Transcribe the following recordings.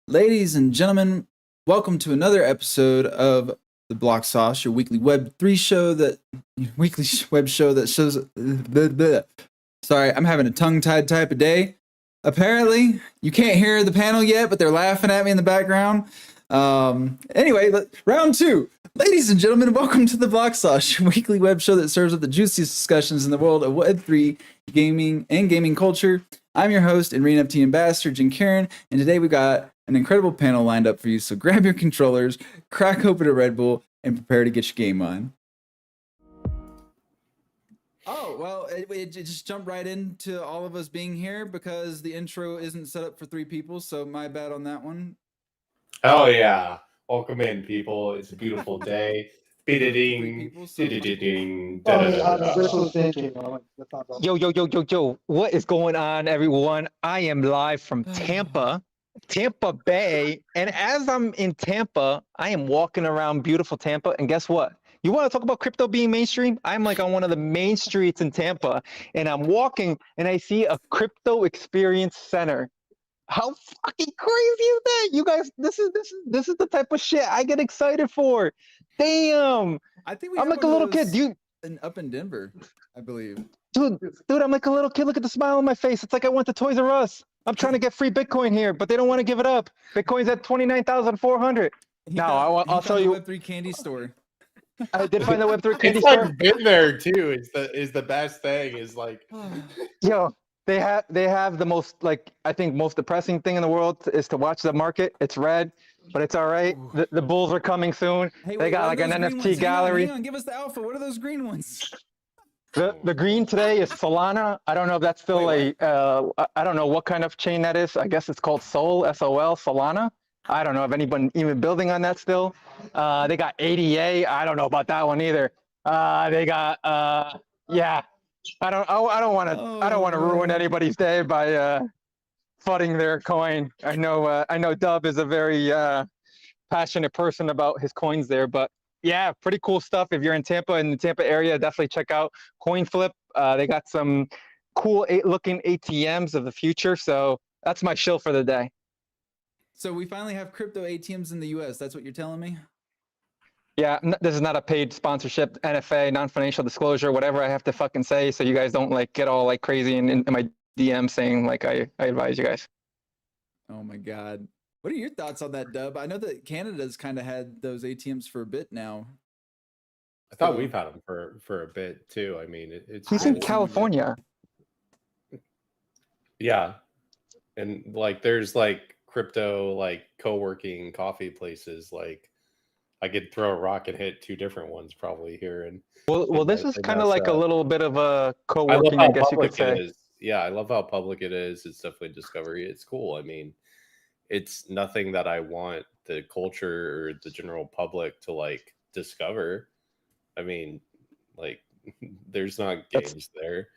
Ladies and gentlemen, welcome to another episode of the Block Sauce, your weekly web show that shows. Sorry, I'm having a tongue-tied type of day. Apparently, you can't hear the panel yet, but they're laughing at me in the background. Anyway, round two. Ladies and gentlemen, welcome to the Block Sauce, your weekly web show that serves up the juiciest discussions in the world of Web3 gaming and gaming culture. I'm your host and ReNFT ambassador, Jim Karen, and today we got an incredible panel lined up for you. So grab your controllers, crack open a Red Bull, and prepare to get your game on. Oh, well, it just jumped right into all of us being here because the intro isn't set up for 3 people, so my bad on that one. Oh, yeah. Welcome in, people. It's a beautiful day. Ding. Yo. What is going on, everyone? I am live from Tampa Bay. And as I'm in Tampa, I am walking around beautiful Tampa. And guess what? You want to talk about crypto being mainstream? I'm like on one of the main streets in Tampa, and I'm walking and I see a crypto experience center. How fucking crazy is that? You guys, this is the type of shit I get excited for. Damn. I think I'm like a little kid. Up in Denver, I believe. Dude, I'm like a little kid. Look at the smile on my face. It's like I went to Toys R Us. I'm trying to get free Bitcoin here, but they don't want to give it up. Bitcoin's at 29,400. Now I'll tell you. Web3 candy store. I did find the Web3 candy store. It's like been there too. Is the best thing. Is like, yo, they have the most, like, I think most depressing thing in the world is to watch the market. It's red, but it's all right. The bulls are coming soon. Hey, they got like an NFT gallery. Hang on, give us the alpha. What are those green ones? The green today is Solana. I don't know if that's still I don't know what kind of chain that is. I guess it's called Sol, S-O-L, Solana. I don't know if anyone even building on that still. They got ADA. I don't know about that one either. They got yeah. I don't want to ruin anybody's day by fudding their coin. I know Dub is a very passionate person about his coins there. But yeah, pretty cool stuff. If you're in Tampa, in the Tampa area, definitely check out CoinFlip. They got some cool looking ATMs of the future. So that's my shill for the day. So we finally have crypto ATMs in the US. That's what you're telling me? Yeah, this is not a paid sponsorship, NFA, non-financial disclosure, whatever I have to fucking say, so you guys don't like get all like crazy in my DM saying like I advise you guys. Oh my God. What are your thoughts on that, Dub? I know that Canada's kind of had those ATMs for a bit now. I thought So- we've had them for a bit too. I mean, it's He's I in haven't seen cool. him yet. California. Yeah, and like there's like crypto like co-working coffee places. Like I could throw a rock and hit 2 different ones probably here. And Well, this is kind of like a little bit of a I love co-working, how I guess you could public it say. is. Yeah, I love how public it is. It's definitely discovery. It's cool. I mean, it's nothing that I want the culture or the general public to like discover. I mean, like there's not That's games there.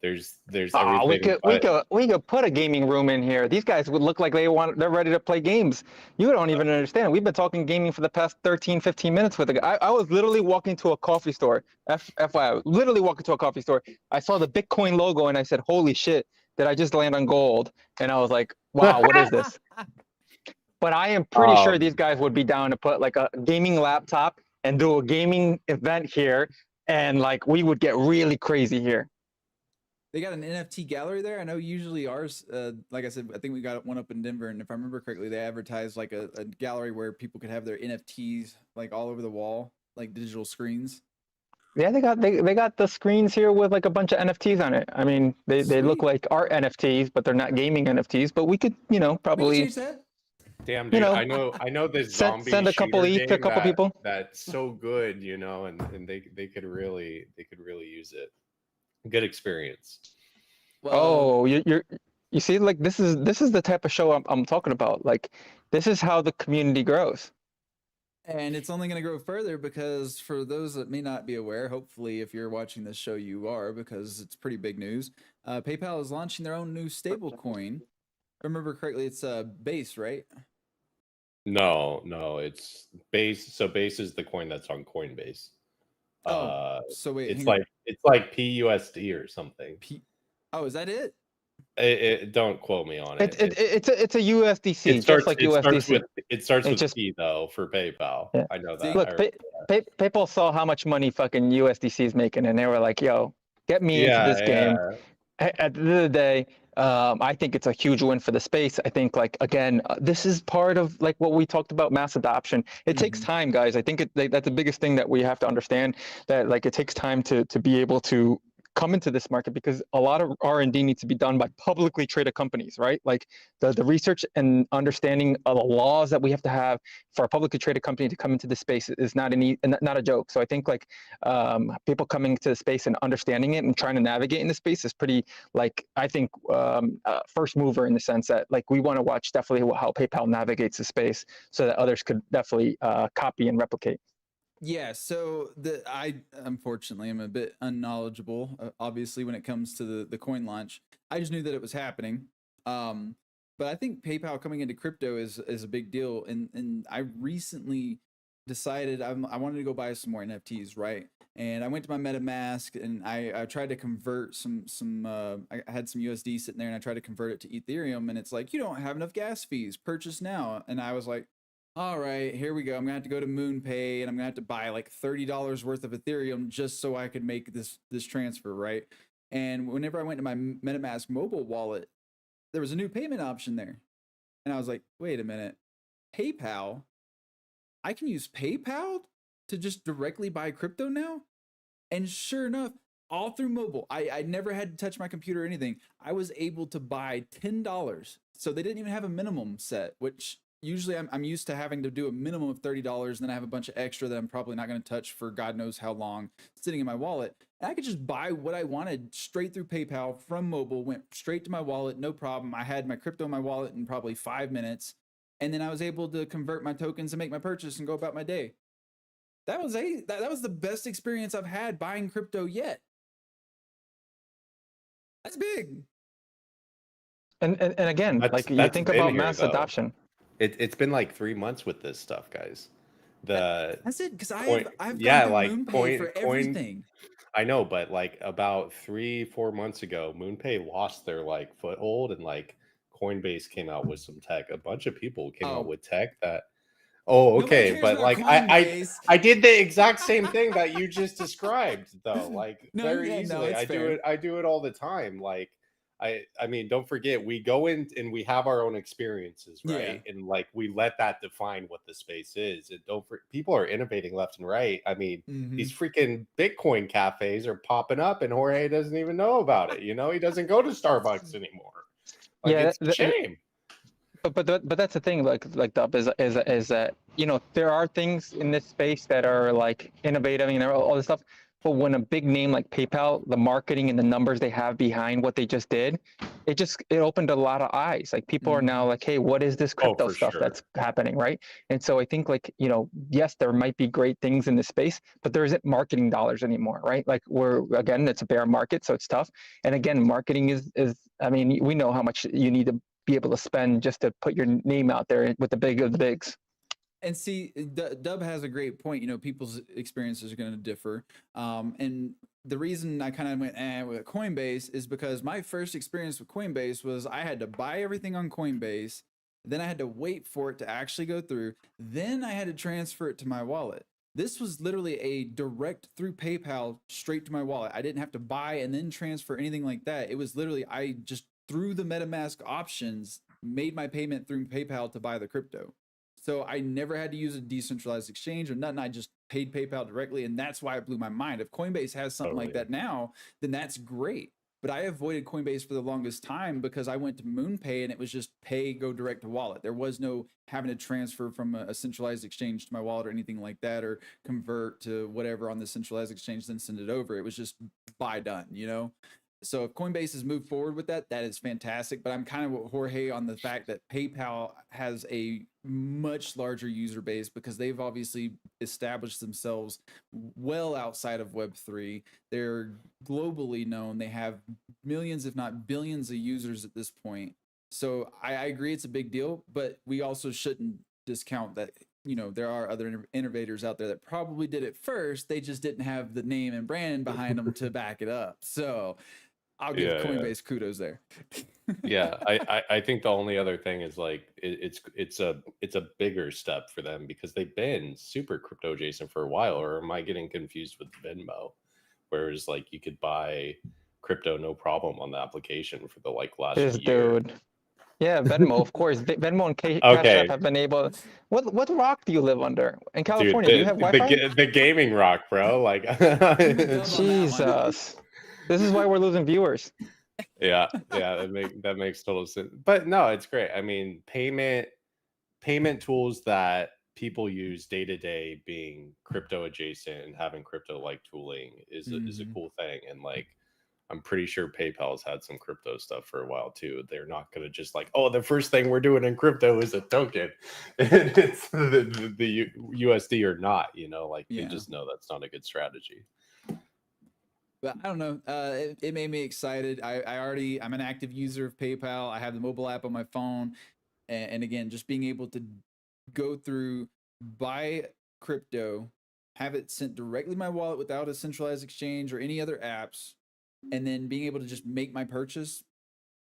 There's Ah, we everything could we but could we could put a gaming room in here. These guys would look like they're ready to play games. You don't even understand. We've been talking gaming for the past 13, 15 minutes with a guy. I was literally walking to a coffee store. FYI, literally walking to a coffee store. I saw the Bitcoin logo and I said, "Holy shit, did I just land on gold?" And I was like, "Wow, what is this?" But I am pretty sure these guys would be down to put like a gaming laptop and do a gaming event here, and like we would get really crazy here. They got an NFT gallery there. I know usually ours, like I said, I think we got one up in Denver, and if I remember correctly, they advertised like a gallery where people could have their NFTs like all over the wall, like digital screens. Yeah, they got the screens here with like a bunch of NFTs on it. I mean, they look Sweet. like art NFTs, but they're not gaming NFTs. But we could, We can probably, change that. damn you dude, know, I know this zombie send a couple shooter ETH to a game couple people. that's so good, and they could really use it. Good experience. Well, Oh, you see, like this is the type of show I'm talking about. Like, this is how the community grows. and it's only going to grow further because for those that may not be aware, hopefully, if you're watching this show, you are because it's pretty big news. PayPal is launching their own new stable coin. If I remember correctly, it's Base, right? No, it's Base. So Base is the coin that's on Coinbase. So wait, It's hang on. like PUSD or something. Oh, is that it? Don't quote me on it. It's a USDC, just like USDC. It starts It's with just P though for PayPal. Yeah. I know See, that. Look, PayPal saw how much money fucking USDC is making, and they were like, "Yo, get me into this game." At the end of the day, I think it's a huge win for the space. I think, like, again, this is part of like what we talked about, mass adoption. It takes time, guys. I think that's the biggest thing that we have to understand, that like it takes time to be able to come into this market, because a lot of R&D needs to be done by publicly traded companies, right? Like the research and understanding of the laws that we have to have for a publicly traded company to come into this space is not a joke. So I think like people coming to the space and understanding it and trying to navigate in the space is pretty, like, I think first mover, in the sense that like we want to watch definitely how PayPal navigates the space so that others could definitely copy and replicate. Yeah, so I unfortunately am a bit unknowledgeable, obviously, when it comes to the coin launch. I just knew that it was happening. But I think PayPal coming into crypto is a big deal, and I recently decided I wanted to go buy some more NFTs, right? And I went to my MetaMask and I tried to convert I had some USD sitting there and I tried to convert it to Ethereum, and it's like, you don't have enough gas fees, purchase now. And I was like, all right, here we go. I'm gonna have to go to MoonPay and I'm gonna have to buy like $30 worth of Ethereum just so I could make this transfer, right? And whenever I went to my MetaMask mobile wallet, there was a new payment option there. And I was like, wait a minute, PayPal? I can use PayPal to just directly buy crypto now? And sure enough, all through mobile, I never had to touch my computer or anything. I was able to buy $10. So they didn't even have a minimum set, which usually I'm used to having to do a minimum of $30, and then I have a bunch of extra that I'm probably not going to touch for God knows how long sitting in my wallet. And I could just buy what I wanted straight through PayPal from mobile, went straight to my wallet, no problem. I had my crypto in my wallet in probably 5 minutes, and then I was able to convert my tokens and make my purchase and go about my day. That was the best experience I've had buying crypto yet. That's big. And again, like you That's think been about here, mass though. adoption. It's been like 3 months with this stuff, guys. The That's it, because coin, I've gone yeah, through like MoonPay for coin. everything. I know, but like about 3-4 months ago, MoonPay lost their like foothold, and like Coinbase came out with some tech. A bunch of people came out Oh, with tech that. Oh, nobody okay, cares but about like I Coinbase. I did the exact same thing that you just described, though. Like No, very yeah, no, easily, it's fair. I do it all the time. Like I mean, don't forget, we go in and we have our own experiences, Yeah. right? And like we let that define what the space is. And people are innovating left and right. I mean, these freaking Bitcoin cafes are popping up, and Jorge doesn't even know about it. You know, he doesn't go to Starbucks anymore. Like Yeah, it's a shame. but that's the thing, like Dub, is that, you know, there are things in this space that are like innovative and all this stuff, but when a big name like PayPal, the marketing and the numbers they have behind what they just did, it opened a lot of eyes. Like people are now like, hey, what is this Oh, crypto for stuff sure. that's happening, right? And so I think, like, you know, yes, there might be great things in this space, but there isn't marketing dollars anymore, right? Like again, it's a bear market, so it's tough. And again, marketing is I mean, we know how much you need to be able to spend just to put your name out there with the big of the bigs. And see, Dub has a great point. You know, people's experiences are going to differ. And the reason I kind of went with Coinbase is because my first experience with Coinbase was I had to buy everything on Coinbase. Then I had to wait for it to actually go through. Then I had to transfer it to my wallet. This was literally a direct through PayPal straight to my wallet. I didn't have to buy and then transfer anything like that. It was literally, I just through the MetaMask options made my payment through PayPal to buy the crypto. So I never had to use a decentralized exchange or nothing. I just paid PayPal directly, and that's why it blew my mind. If Coinbase has something like that now, then that's great. But I avoided Coinbase for the longest time because I went to MoonPay and it was just pay, go direct to wallet. There was no having to transfer from a centralized exchange to my wallet or anything like that, or convert to whatever on the centralized exchange, then send it over. It was just buy done, you know? So if Coinbase has moved forward with that, that is fantastic. But I'm kind of with Jorge on the fact that PayPal has a much larger user base because they've obviously established themselves well outside of Web3. They're globally known. They have millions, if not billions, of users at this point. So I agree it's a big deal, but we also shouldn't discount that, you know, there are other innovators out there that probably did it first. They just didn't have the name and brand behind them to back it up. So I'll give Coinbase kudos there. Yeah, I think the only other thing is like it's a bigger step for them because they've been super crypto adjacent for a while. Or am I getting confused with Venmo, whereas like you could buy crypto no problem on the application for the like last This year? dude. Yeah, Venmo, of course. Venmo and Cash App Okay, have been able. What rock do you live under in dude, California? Do you have Wi-Fi? the gaming rock, bro. Like, I'm with Dub on that one. Jesus, this is why we're losing viewers. yeah, that makes total sense. But no, it's great. I mean, payment tools that people use day to day being crypto adjacent and having crypto like tooling is a cool thing. And like I'm pretty sure PayPal's had some crypto stuff for a while too. They're not going to just like, oh, the first thing we're doing in crypto is a token. And it's the USD or not, you know, like they just know that's not a good strategy. But I don't know. It made me excited. I'm an active user of PayPal. I have the mobile app on my phone. And again, just being able to go through, buy crypto, have it sent directly to my wallet without a centralized exchange or any other apps, and then being able to just make my purchase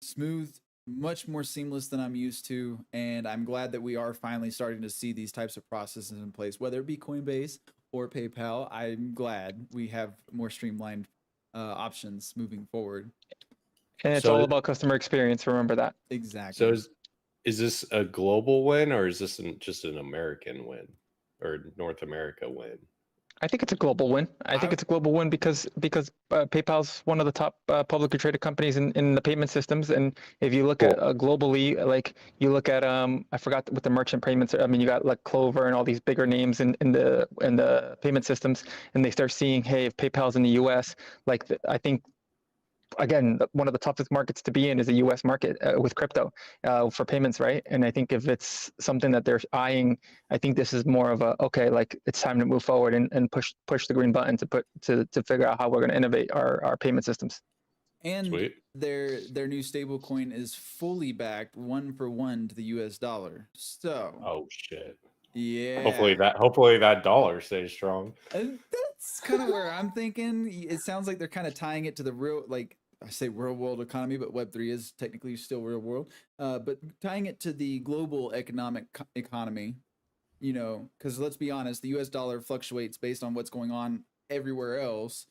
smooth, much more seamless than I'm used to. And I'm glad that we are finally starting to see these types of processes in place, whether it be Coinbase or PayPal. I'm glad we have more streamlined options moving forward. And it's all about customer experience. Remember that. Exactly. So is this a global win, or is this just an American win or North America win? I think it's a global win. I think it's a global win because PayPal's one of the top publicly traded companies in the payment systems. And if you look at globally, like you look at I forgot what the merchant payments are. I mean, you got like Clover and all these bigger names in the payment systems, and they start seeing, hey, if PayPal's in the U.S., like I think. Again, one of the toughest markets to be in is the U.S. market with crypto for payments, right? And I think if it's something that they're eyeing, I think this is more of a okay, like it's time to move forward and push the green button to figure out how we're going to innovate our payment systems. And Sweet. their new stable coin is fully backed 1-for-1 to the US dollar. So Oh shit. yeah. Hopefully that dollar stays strong. And that's kind of where I'm thinking. It sounds like they're kind of tying it to the real, like I say, real world economy, but Web3 is technically still real world. But tying it to the global economic economy, you know, because let's be honest, the US dollar fluctuates based on what's going on everywhere else.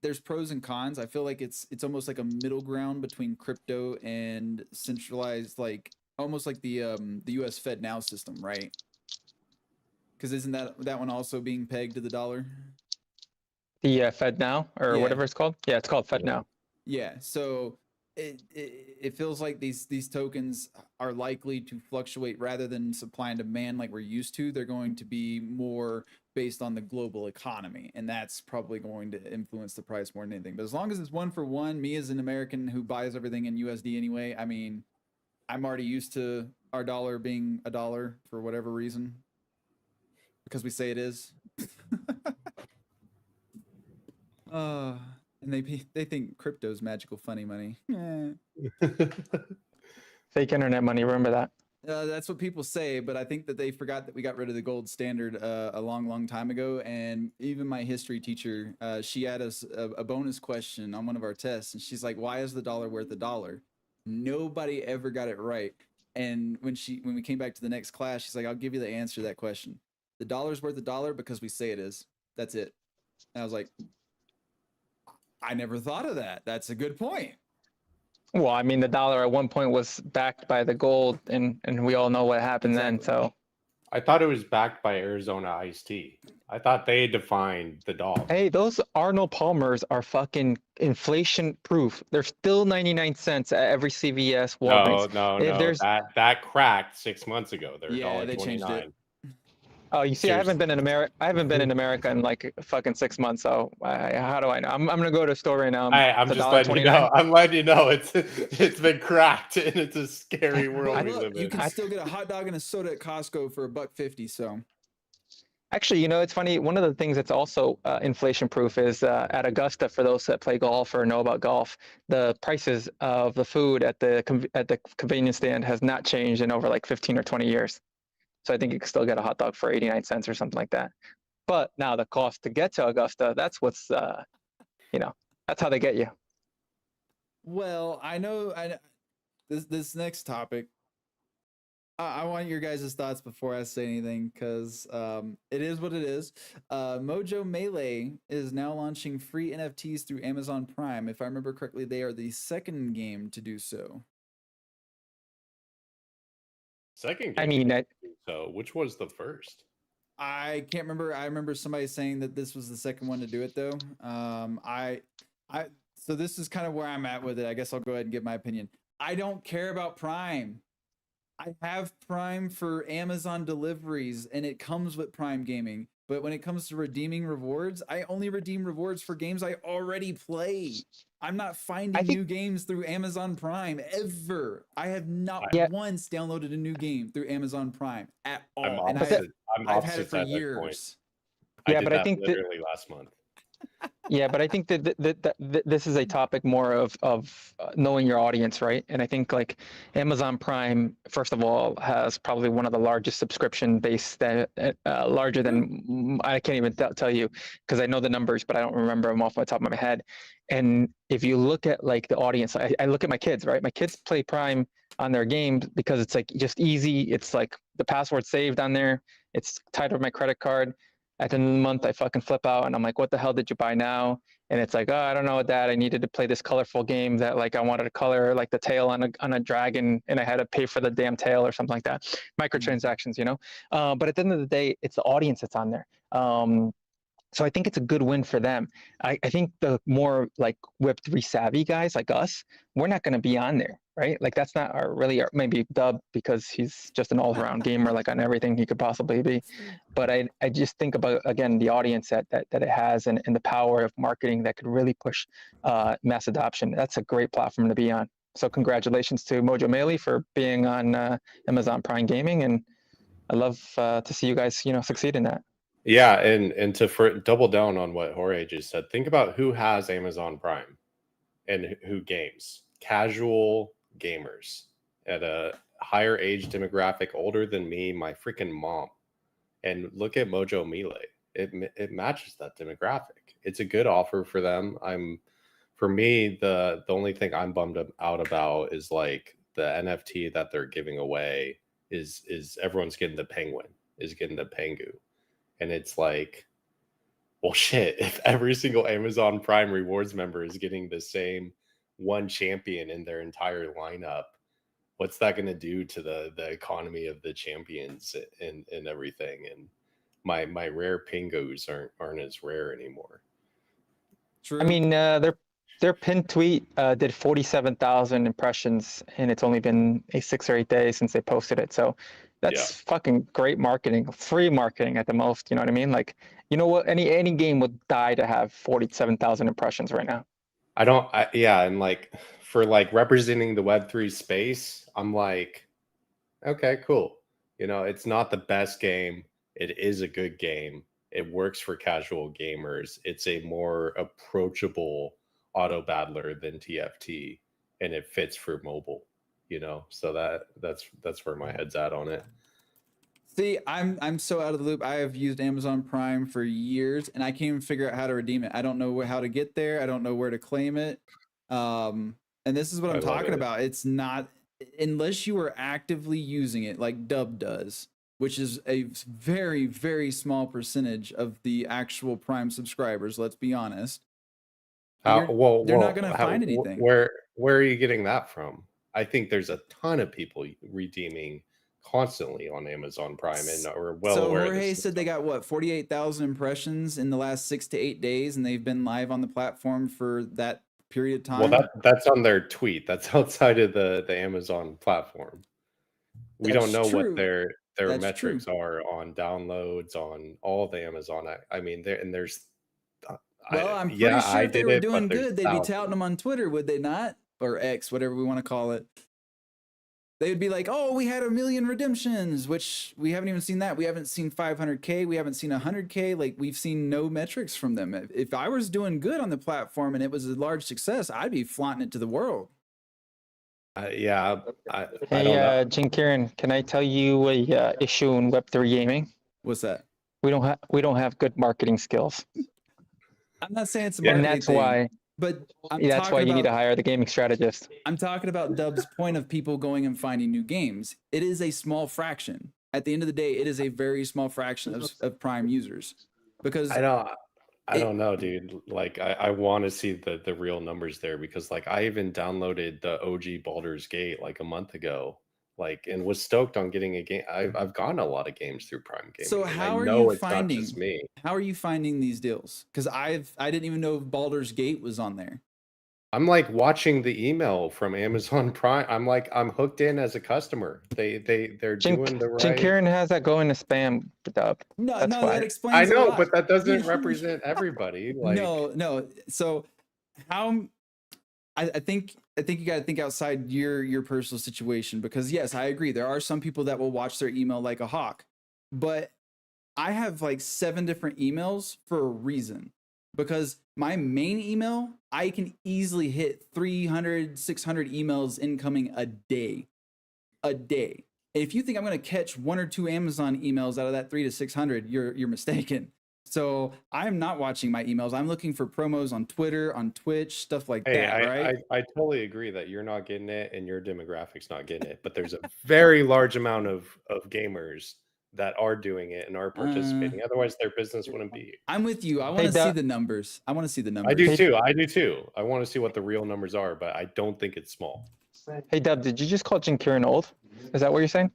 There's pros and cons. I feel like it's almost like a middle ground between crypto and centralized, like almost like the US Fed Now system, right? Because isn't that one also being pegged to the dollar? The Fed Now or Yeah. whatever it's called. Yeah, it's called Fed Yeah. Now. Yeah. So it feels like these tokens are likely to fluctuate rather than supply and demand like we're used to. They're going to be more based on the global economy, and that's probably going to influence the price more than anything. But as long as it's 1-for-1, me as an American who buys everything in USD anyway, I mean, I'm already used to our dollar being a dollar for whatever reason because we say it is. uh and they think crypto's magical funny money. Fake internet money. Remember that. That's what people say, but I think that they forgot that we got rid of the gold standard a long time ago. And even my history teacher, she had us a bonus question on one of our tests, and she's like, "Why is the dollar worth a dollar?" Nobody ever got it right. And when we came back to the next class, she's like, "I'll give you the answer to that question. The dollar's worth a dollar because we say it is. That's it." And I was like, "I never thought of that. That's a good point." Well, I mean, the dollar at one point was backed by the gold, and we all know what happened then. Exactly. So, I thought it was backed by Arizona Iced Tea. I thought they defined the dollar. hey, those Arnold Palmers are fucking inflation proof. They're still 99 cents at every CVS, Walgreens. No. If there's That cracked 6 months ago. They're Yeah, they changed it. $1.29. Oh, you see, I haven't Seriously. been in America. I haven't been in America in like fucking 6 months. So how do I know? I'm gonna go to a store right now. I'm It's just letting you $1.29. know. I'm letting you know it's been cracked and it's a scary world But we look, live you in. can still get a hot dog and a soda at Costco for $1.50. So Actually, you know, it's funny. One of the things that's also inflation proof is at Augusta, for those that play golf or know about golf, the prices of the food at the convenience stand has not changed in over like 15 or 20 years. So I think you can still get a hot dog for 89 cents or something like that. But now the cost to get to Augusta, that's what's, you know, that's how they get you. well, I know this next topic. I want your guys' thoughts before I say anything because it is what it is. Mojo Melee is now launching free NFTs through Amazon Prime. If I remember correctly, they are the second game to do so. Second game. I mean, So which was the first? I can't remember. I remember somebody saying that this was the second one to do it though. So this is kind of where I'm at with it. I guess I'll go ahead and give my opinion. I don't care about Prime. I have Prime for Amazon deliveries and it comes with Prime Gaming. But when it comes to redeeming rewards, I only redeem rewards for games I already play. I'm not finding new games through Amazon Prime ever. I have not once downloaded a new game through Amazon Prime at all. I'm I've had it opposite for at that years. point. Yeah, I did but I that think literally last month. Yeah, but I think that this is a topic more of knowing your audience, right? And I think like Amazon Prime, first of all, has probably one of the largest subscription base that larger than I can't even tell you because I know the numbers, but I don't remember them off the top of my head. And if you look at like the audience, I look at my kids, right? My kids play Prime on their games because it's like just easy. It's like the password saved on there. It's tied with my credit card. At the end of the month, I fucking flip out and I'm like, what the hell did you buy now? And it's like, oh, I don't know, Dad. I needed to play this colorful game that like I wanted to color like the tail on a dragon and I had to pay for the damn tail or something like that. Microtransactions, you know? But at the end of the day, it's the audience that's on there. So I think it's a good win for them. I think the more like Web3 savvy guys like us, we're not going to be on there, right? Like that's not maybe Dub because he's just an all-around gamer, like on everything he could possibly be. But I just think about, again, the audience that it has and the power of marketing that could really push mass adoption. That's a great platform to be on. So congratulations to Mojo Melee for being on Amazon Prime Gaming. And I love to see you guys, succeed in that. Yeah, and to double down on what Jorge just said, think about who has Amazon Prime. and who games? Casual gamers at a higher age demographic, older than me, my freaking mom. And look at Mojo Melee. It matches that demographic. It's a good offer for them. For me, the only thing I'm bummed out about is like the NFT that they're giving away is everyone's getting the penguin, is getting the pengu. And it's like, well shit, if every single Amazon Prime Rewards member is getting the same one champion in their entire lineup, what's that going to do to the economy of the champions and everything? And my rare pingus aren't as rare anymore. True. I mean, their pinned tweet did 47,000 impressions, and it's only been 6 or 8 days since they posted it. So that's fucking great marketing, free marketing at the most. You know what I mean? Like, you know what? Any game would die to have 47,000 impressions right now. And like for like representing the Web3 space, I'm like, okay, cool. You know, it's not the best game. It is a good game. It works for casual gamers. It's a more approachable auto battler than TFT, and it fits for mobile. You know, so that's where my head's at on it. See, I'm so out of the loop. I have used Amazon Prime for years, and I can't even figure out how to redeem it. I don't know how to get there. I don't know where to claim it. And this is what I'm talking about. It's not, unless you are actively using it, like Dub does, which is a very, very small percentage of the actual Prime subscribers. Let's be honest. They're not going to find anything. Where are you getting that from? I think there's a ton of people redeeming constantly on Amazon Prime and are well aware. So Jorge said they got what, 48,000 impressions in the last 6 to 8 days, and they've been live on the platform for that period of time. Well, that's on their tweet. That's outside of the Amazon platform. We don't know what their metrics are on downloads on all the Amazon. I mean, there's. Well, I'm pretty sure if they were doing good, they'd be touting them on Twitter, would they not? Or X, whatever we want to call it. They would be like, oh, we had 1 million redemptions, which we haven't even seen that. We haven't seen 500K. We haven't seen 100K. Like, we've seen no metrics from them. If I was doing good on the platform and it was a large success, I'd be flaunting it to the world. Hey, Jim Kieran, can I tell you a issue in Web3 gaming? What's that? We don't have good marketing skills. I'm not saying it's a marketing and that's thing, why. but that's why you need to hire the gaming strategist. I'm talking about Dub's point of people going and finding new games. It is a small fraction. At the end of the day, it is a very small fraction of Prime users. Because I don't know, dude. Like I want to see the real numbers there, because like I even downloaded the OG Baldur's Gate like a month ago, like, and was stoked on getting a game. I've gotten a lot of games through Prime Gaming. So how are you finding? How are you finding these deals? Because I didn't even know Baldur's Gate was on there. I'm like watching the email from Amazon Prime. I'm hooked in as a customer. They're doing the right. Jim Kieran has that going to spam, Dub. No, that explains. I know, but that doesn't represent everybody. Like, no. So how? I think you got to think outside your personal situation, because yes, I agree. There are some people that will watch their email like a hawk, but I have like 7 different emails for a reason. Because my main email, I can easily hit 300, 600 emails incoming a day. And if you think I'm going to catch 1 or 2 Amazon emails out of that 300 to 600, you're mistaken. So I'm not watching my emails. I'm looking for promos on Twitter, on Twitch, stuff like that, right? I totally agree that you're not getting it and your demographic's not getting it. But there's a very large amount of gamers that are doing it and are participating. Otherwise, their business wouldn't be. I'm with you. I want to see the numbers. I do too. I want to see what the real numbers are, but I don't think it's small. Hey, Dub, did you just call Jim Kieran old? Is that what you're saying?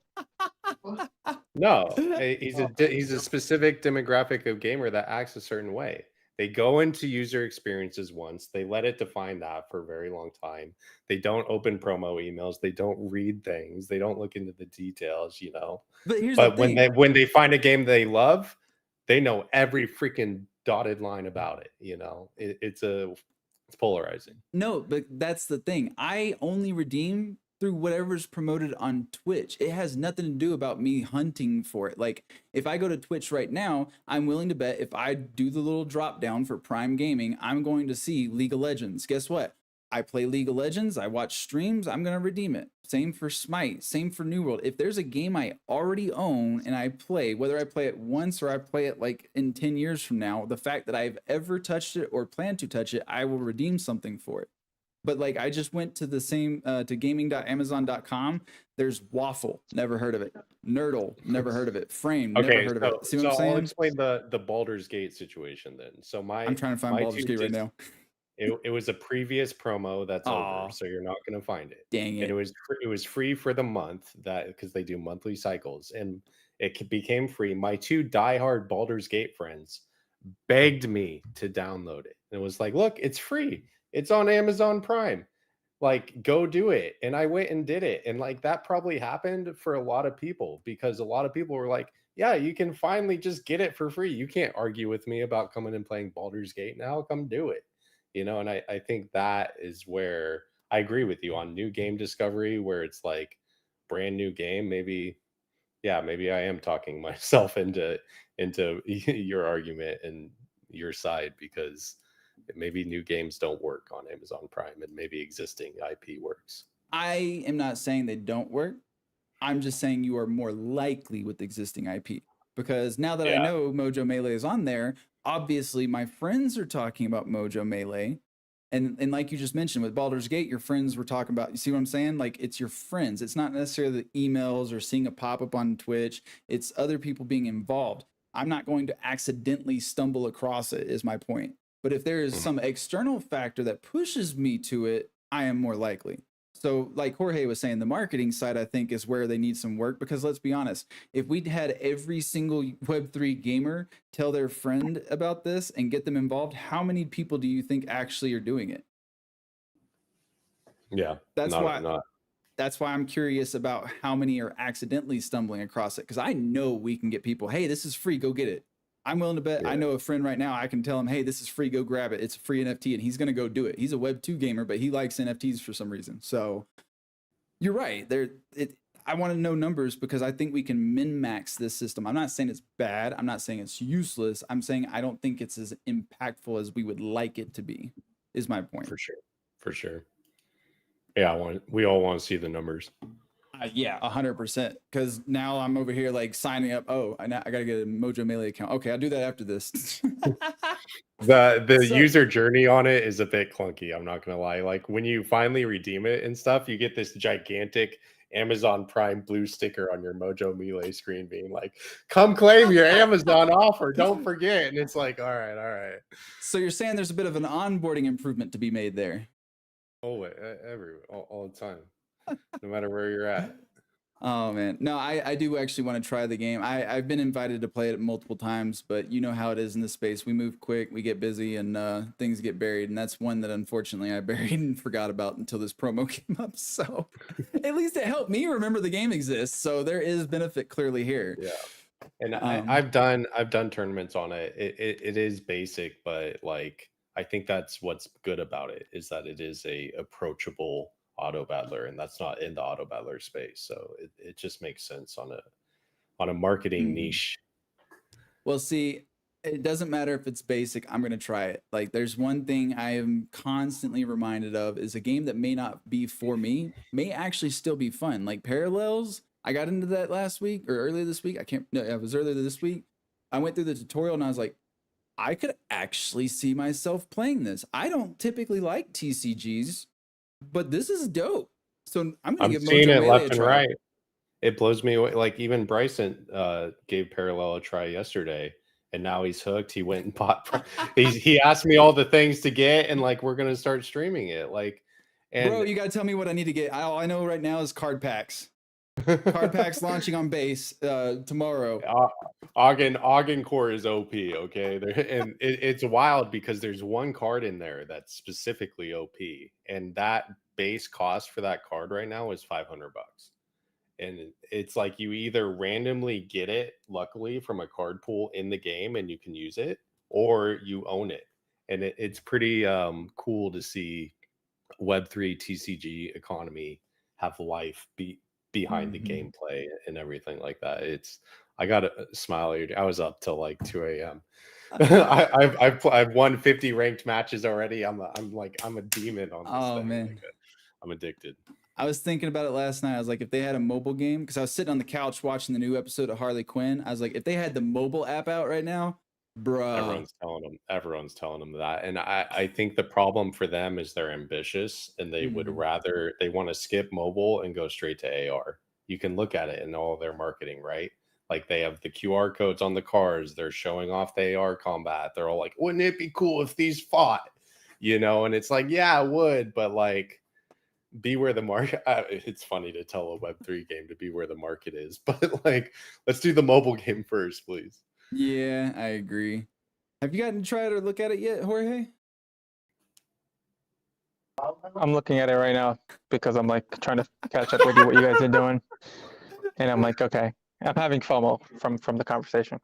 No, he's a specific demographic of gamer that acts a certain way. They go into user experiences once. They let it define that for a very long time. They don't open promo emails. They don't read things. They don't look into the details, you know. But when they find a game they love, they know every freaking dotted line about it. You know, it's polarizing. No, but that's the thing. I only redeem through whatever's promoted on Twitch. It has nothing to do about me hunting for it. Like, if I go to Twitch right now, I'm willing to bet if I do the little drop down for Prime Gaming, I'm going to see League of Legends. Guess what? I play League of Legends, I watch streams, I'm going to redeem it. Same for Smite, same for New World. If there's a game I already own and I play, whether I play it once or I play it like in 10 years from now, the fact that I've ever touched it or plan to touch it, I will redeem something for it. But like I just went to the same to gaming.amazon.com. There's Waffle, never heard of it. Nerdle, never heard of it. Frame, never Okay, heard of so it. See what I'm I'll saying? explain the Baldur's Gate situation then. So I'm trying to find my Baldur's two Gate right now. it was a previous promo that's over, Aw, so you're not going to find it. dang And it. it was free for the month that because they do monthly cycles, and became free. My two diehard Baldur's Gate friends begged me to download it. And it was like, look, it's free. It's on Amazon Prime. Like, go do it. And I went and did it. And like that probably happened for a lot of people because a lot of people were like, yeah, you can finally just get it for free. You can't argue with me about coming and playing Baldur's Gate now. Come do it. And I think that is where I agree with you on new game discovery, where it's like brand new game. Maybe I am talking myself into your argument and your side because maybe new games don't work on Amazon Prime and maybe existing IP works. I am not saying they don't work. I'm just saying you are more likely with existing IP because now that I Yeah. know Mojo Melee is on there, obviously my friends are talking about Mojo Melee. And like you just mentioned with Baldur's Gate, your friends were talking about, you see what I'm saying? Like it's your friends. It's not necessarily the emails or seeing a pop-up on Twitch. It's other people being involved. I'm not going to accidentally stumble across it, is my point. But if there is some external factor that pushes me to it, I am more likely. So, like Jorge was saying, the marketing side, I think, is where they need some work because let's be honest, if we'd had every single Web3 gamer tell their friend about this and get them involved, how many people do you think actually are doing it? Yeah. That's why I'm curious about how many are accidentally stumbling across it because I know we can get people, hey, this is free, go get it. I'm willing to bet. Yeah. I know a friend right now. I can tell him, hey, this is free, go grab it. It's a free NFT, and he's going to go do it. He's a Web2 gamer, but he likes NFTs for some reason. So you're right. I want to know numbers because I think we can min-max this system. I'm not saying it's bad. I'm not saying it's useless. I'm saying I don't think it's as impactful as we would like it to be, is my point. For sure. Yeah, we all want to see the numbers. Yeah, 100%. Because now I'm over here like signing up. Oh, I got to get a Mojo Melee account. Okay, I'll do that after this. The user journey on it is a bit clunky. I'm not gonna lie. Like when you finally redeem it and stuff, you get this gigantic Amazon Prime blue sticker on your Mojo Melee screen, being like, "Come claim your Amazon offer. Don't forget." And it's like, all right. So you're saying there's a bit of an onboarding improvement to be made there? Oh, all the time, no matter where you're at. Oh man, no, I do actually want to try the game. I've been invited to play it multiple times, but you know how it is in this space. We move quick, we get busy, and things get buried. And that's one that unfortunately I buried and forgot about until this promo came up. So at least it helped me remember the game exists. So there is benefit clearly here. Yeah, and I've done tournaments on it. It is basic, but like I think that's what's good about it is that it is a approachable auto battler, and that's not in the auto battler space. So it just makes sense on a marketing niche. Well, see, it doesn't matter if it's basic. I'm going to try it. Like there's one thing I am constantly reminded of is a game that may not be for me may actually still be fun. Like Parallels, I got into that last week or earlier this week. It was earlier this week. I went through the tutorial and I was like, I could actually see myself playing this. I don't typically like TCGs, but this is dope. So I'm going to give seeing Mojo it Melee left a and try. right. It blows me away. Like even Bryson gave Parallel a try yesterday, and now he's hooked. He went and bought. He asked me all the things to get, and like we're gonna start streaming it. Like, and bro, you gotta tell me what I need to get. All I know right now is card packs. Card packs launching on base tomorrow. Ogden Core is OP, okay? And it's wild because there's one card in there that's specifically OP, and that base cost for that card right now is $500. And it's like you either randomly get it, luckily, from a card pool in the game and you can use it, or you own it. And it's pretty cool to see Web3 TCG economy have life behind the gameplay and everything like that. I got a smile. I was up till like 2 a.m. I've won 50 ranked matches already. I'm a demon on this Oh thing. man. I'm addicted. I was thinking about it last night. I was like, if they had a mobile game, because I was sitting on the couch watching the new episode of Harley Quinn. I was like, if they had the mobile app out right now, bruh. Everyone's telling them that. And I think the problem for them is they're ambitious and they would rather, they want to skip mobile and go straight to AR. You can look at it in all their marketing, right? Like they have the QR codes on the cars. They're showing off the AR combat. They're all like, wouldn't it be cool if these fought? And it's like, yeah, it would, but like, be where the market. It's funny to tell a Web3 game to be where the market is, but like, let's do the mobile game first, please. Yeah, I agree. Have you gotten to try it or look at it yet, Jorge? I'm looking at it right now because I'm like trying to catch up with what you guys are doing, and I'm like, okay, I'm having FOMO from the conversation.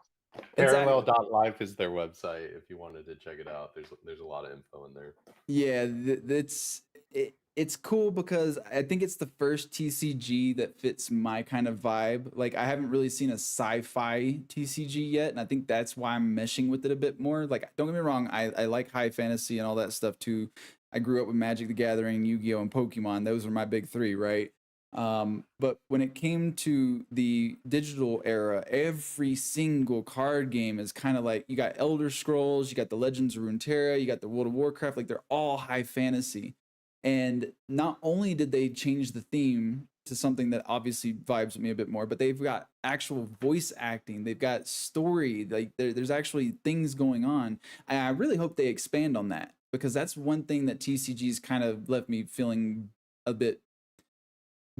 Parallel.life is their website if you wanted to check it out. There's a lot of info in there. Yeah, it's cool because I think it's the first TCG that fits my kind of vibe. Like I haven't really seen a sci-fi TCG yet, and I think that's why I'm meshing with it a bit more. Like don't get me wrong, I like high fantasy and all that stuff too. I grew up with Magic the Gathering, Yu-Gi-Oh, and Pokemon. Those were my big three, right? But when it came to the digital era, every single card game is kind of like you got Elder Scrolls, you got the Legends of Runeterra, you got the World of Warcraft, like they're all high fantasy. And not only did they change the theme to something that obviously vibes with me a bit more, but they've got actual voice acting, they've got story, like there's actually things going on. And I really hope they expand on that because that's one thing that TCG's kind of left me feeling a bit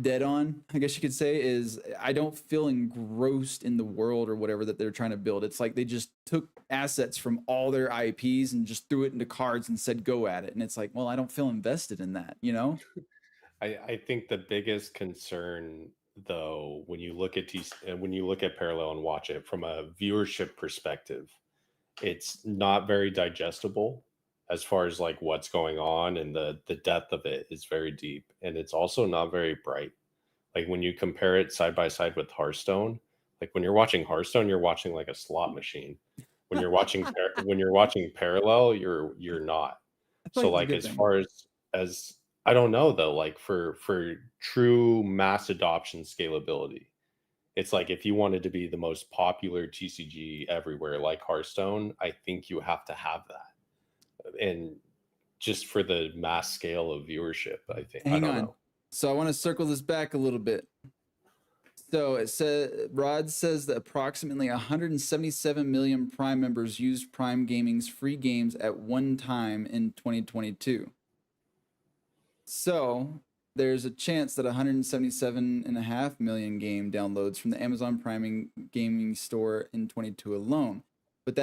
dead on, I guess you could say, is I don't feel engrossed in the world or whatever that they're trying to build. It's like they just took assets from all their IPs and just threw it into cards and said go at it. And it's like, well, I don't feel invested in that, you know? I think the biggest concern, though, when you look at when you look at Parallel and watch it from a viewership perspective, it's not very digestible as far as like what's going on, and the depth of it is very deep, and it's also not very bright. Like when you compare it side by side with Hearthstone, like when you're watching Hearthstone, you're watching like a slot machine. When you're watching when you're watching Parallel, you're not. I feel So like it's a like good as thing. far as I don't know though, like for true mass adoption scalability, it's like if you wanted to be the most popular TCG everywhere, like Hearthstone, I think you have to have that. And just for the mass scale of viewership, I think I Hang don't on. know. So I want to circle this back a little bit. So it said Rod says that approximately 177 million Prime members used Prime Gaming's free games at one time in 2022. So there's a chance that 177.5 million game downloads from the Amazon Prime Gaming store in 22 alone. But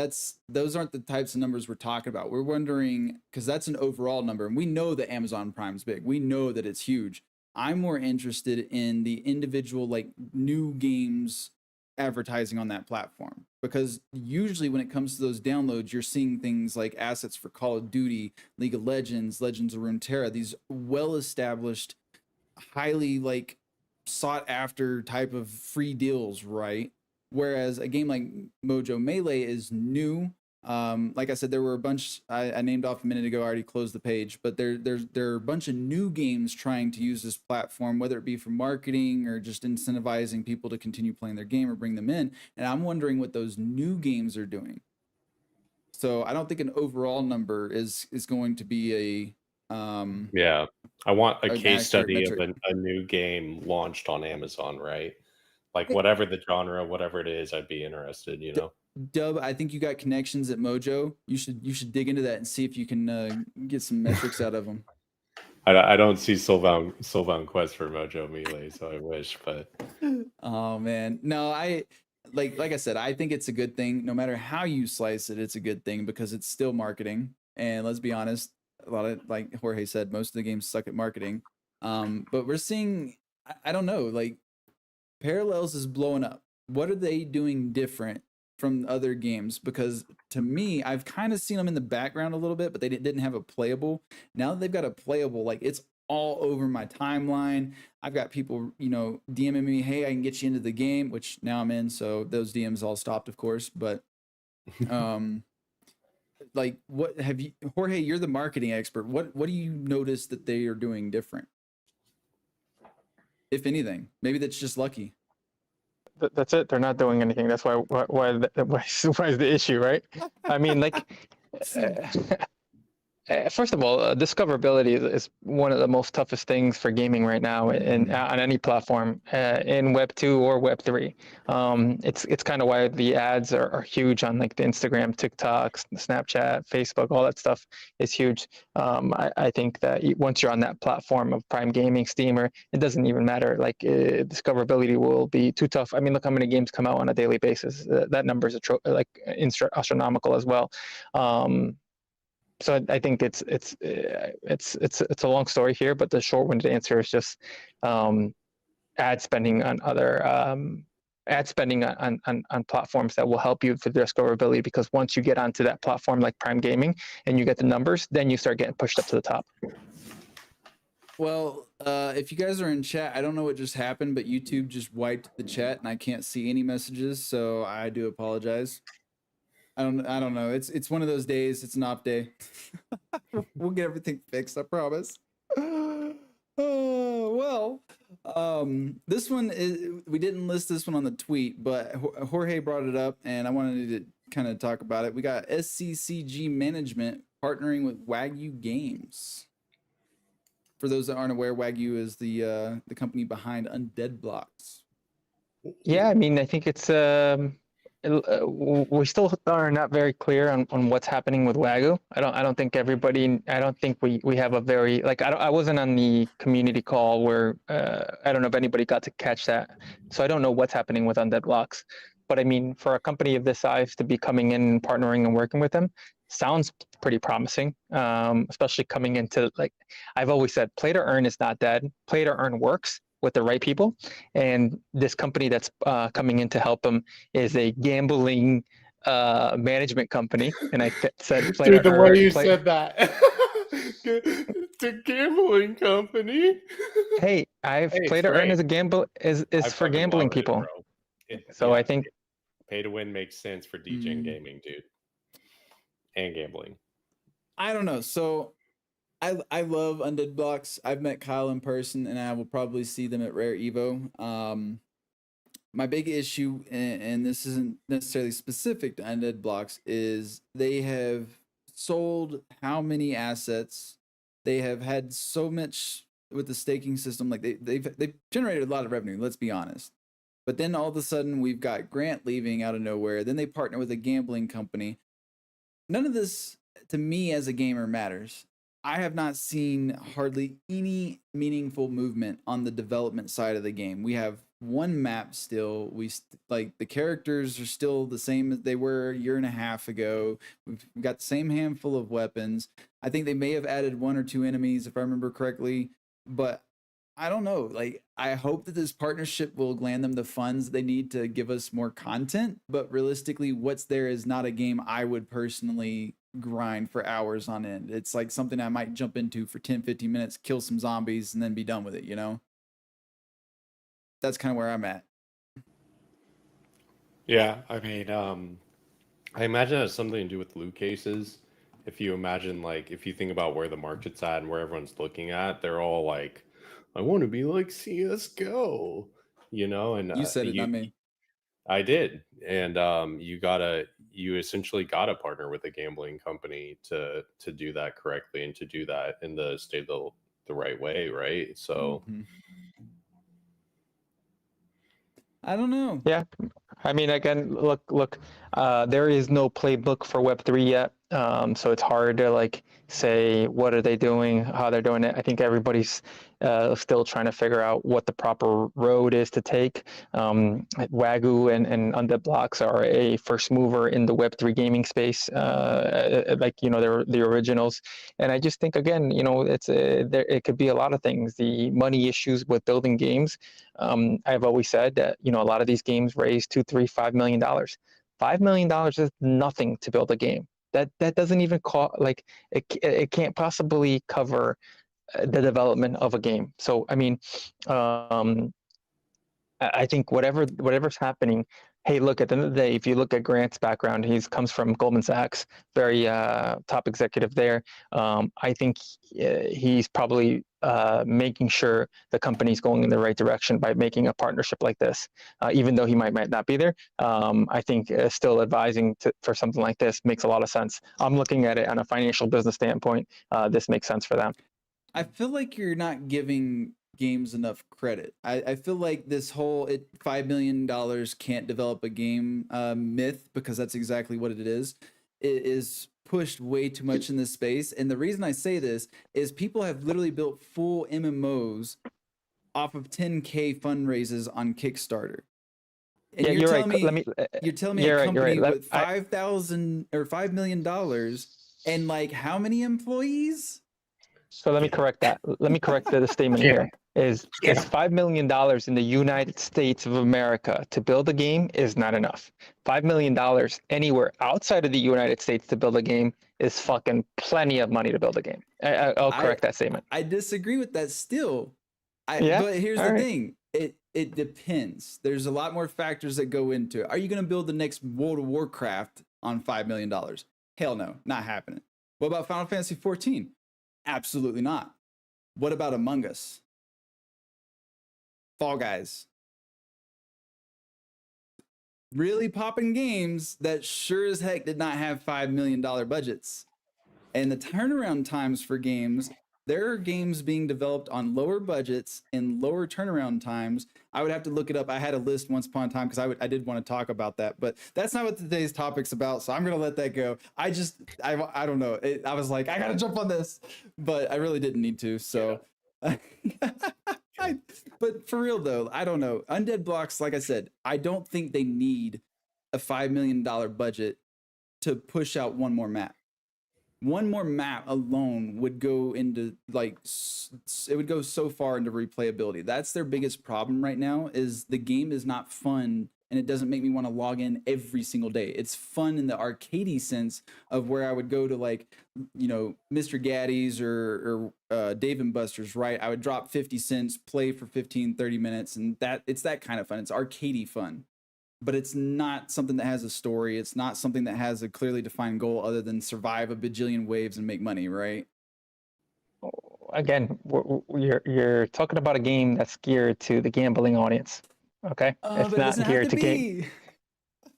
those aren't the types of numbers we're talking about. We're wondering because that's an overall number, and we know that Amazon Prime's big. We know that it's huge. I'm more interested in the individual like new games advertising on that platform because usually when it comes to those downloads you're seeing things like assets for Call of Duty, League of Legends, Legends of Runeterra, these well established, highly like sought after type of free deals, right? Whereas a game like Mojo Melee is new. Like I said, there were a bunch I named off a minute ago. I already closed the page, but there are a bunch of new games trying to use this platform, whether it be for marketing or just incentivizing people to continue playing their game or bring them in. And I'm wondering what those new games are doing. So I don't think an overall number is going to be Yeah. I want a an case accurate study of metric. a new game launched on Amazon, right? Like whatever the genre, whatever it is, I'd be interested, you know. Dub, I think you got connections at Mojo. You should dig into that and see if you can get some metrics out of them. I don't see Soulbound Quest for Mojo Melee, so I wish, but Oh man, no, I like I said, I think it's a good thing. No matter how you slice it, it's a good thing because it's still marketing. And let's be honest, a lot of like Jorge said, most of the games suck at marketing. But we're seeing, I don't know, like Parallels is blowing up. What are they doing different from other games? Because to me, I've kind of seen them in the background a little bit, but they didn't have a playable. Now that they've got a playable, like it's all over my timeline. I've got people, DMing me, hey, I can get you into the game, which now I'm in. So those DMs all stopped, of course. But like what have you, Jorge, you're the marketing expert. What do you notice that they are doing different, if anything? Maybe that's just lucky. That's it. They're not doing anything. That's why is the issue, right? I mean, like, first of all, discoverability is one of the most toughest things for gaming right now, and on any platform, in Web 2 or Web 3. It's kind of why the ads are huge on like the Instagram, TikTok, Snapchat, Facebook, all that stuff is huge. I think that once you're on that platform of Prime Gaming, Steam, or it doesn't even matter, like discoverability will be too tough. I mean, look how many games come out on a daily basis. That number is like astronomical as well. So I think it's a long story here, but the short-winded answer is just ad spending on other ad spending on platforms that will help you for discoverability. Because once you get onto that platform like Prime Gaming and you get the numbers, then you start getting pushed up to the top. Well, if you guys are in chat, I don't know what just happened, but YouTube just wiped the chat and I can't see any messages, so I do apologize. I don't know. It's one of those days. It's an off day. We'll get everything fixed, I promise. Well, this one is, we didn't list this one on the tweet, but Jorge brought it up and I wanted to kind of talk about it. We got SCCG Management partnering with Wagyu Games. For those that aren't aware, Wagyu is the company behind Undead Blocks. Yeah, I mean, I think it's we still are not very clear on what's happening with Wagyu. I don't think everybody. I don't think we have a very like. I wasn't on the community call where I don't know if anybody got to catch that. So I don't know what's happening with Undead Blocks. But I mean, for a company of this size to be coming in and partnering and working with them sounds pretty promising. Especially coming into, like I've always said, play to earn is not dead. Play to earn works with the right people, and this company that's coming in to help them is a gambling management company. And I said, play Dude, to the earn, way you play. said that. It's a gambling company. Hey, play to earn great. is a gamble is I for fucking gambling love it, people. bro. So I think pay to win makes sense for DJ and gaming, dude, and gambling. I don't know. So I love Undead Blocks. I've met Kyle in person, and I will probably see them at Rare Evo. My big issue, and this isn't necessarily specific to Undead Blocks, is they have sold how many assets. They have had so much with the staking system. Like they've generated a lot of revenue. Let's be honest. But then all of a sudden we've got Grant leaving out of nowhere. Then they partner with a gambling company. None of this to me as a gamer matters. I have not seen hardly any meaningful movement on the development side of the game. We have one map still. Like the characters are still the same as they were a year and a half ago. We've got the same handful of weapons. I think they may have added one or two enemies if I remember correctly, but I don't know. Like, I hope that this partnership will land them the funds they need to give us more content. But realistically, what's there is not a game I would personally grind for hours on end. It's like something I might jump into for 10, 15 minutes, kill some zombies, and then be done with it, you know? That's kind of where I'm at. Yeah, I mean, I imagine it has something to do with loot cases. If you imagine, like, if you think about where the market's at and where everyone's looking at, they're all like, I want to be like CSGO, you know? And You said it, not me. I did. And you essentially gotta partner with a gambling company to do that correctly and to do that in the state of the right way, right? So I don't know. yeah. I mean, again, look, there is no playbook for Web3 yet. So it's hard to like say what are they doing, how they're doing it. I think everybody's still trying to figure out what the proper road is to take. Wagyu and Undead Blocks are a first mover in the Web3 gaming space, like, you know, they're the originals. And I just think, again, you know, it could be a lot of things. The money issues with building games. I've always said that, you know, a lot of these games raise $2, $3, $5 million. $5 million is nothing to build a game. That doesn't even cost, like, it can't possibly cover the development of a game. So I mean, I think whatever's happening hey, look, at the end of the day, if you look at Grant's background, he comes from Goldman Sachs, very top executive there. I think he's probably making sure the company's going in the right direction by making a partnership like this. Even though he might not be there, I think still advising for something like this makes a lot of sense. I'm looking at it on a financial business standpoint. This makes sense for them. I feel like you're not giving games enough credit. I feel like this whole $5 million can't develop a game myth, because that's exactly what it is. It is pushed way too much in this space. And the reason I say this is people have literally built full MMOs off of 10K fundraisers on Kickstarter. And Yeah, you're right. You're telling me you're a right, you're company right. with $5 million and like how many employees? So let me correct that. Let me correct the statement here. Is $5 million in the United States of America to build a game is not enough. $5 million anywhere outside of the United States to build a game is fucking plenty of money to build a game. I'll correct that statement. I disagree with that still. Yeah? But here's All the right. thing. It depends. There's a lot more factors that go into it. Are you going to build the next World of Warcraft on $5 million? Hell no, not happening. What about Final Fantasy 14? Absolutely not. What about Among Us? Fall Guys? Really popping games that sure as heck did not have $5 million budgets. And the turnaround times for games, there are games being developed on lower budgets and lower turnaround times. I would have to look it up. I had a list once upon a time because I did want to talk about that, but that's not what today's topic's about. So I'm going to let that go. I don't know. I was like, I got to jump on this, but I really didn't need to. So, but for real though, I don't know. Undead Blocks, like I said, I don't think they need a $5 million budget to push out one more map. One more map alone would go into it would go so far into replayability. That's their biggest problem right now, is the game is not fun and it doesn't make me want to log in every single day. It's fun in the arcadey sense of where I would go to Mr. Gaddy's or Dave and Buster's, right? I would drop 50 cents, play for 15, 30 minutes, and it's that kind of fun. It's arcadey fun. But it's not something that has a story. It's not something that has a clearly defined goal other than survive a bajillion waves and make money, right? Again, you're talking about a game that's geared to the gambling audience. Okay, it's not geared to game.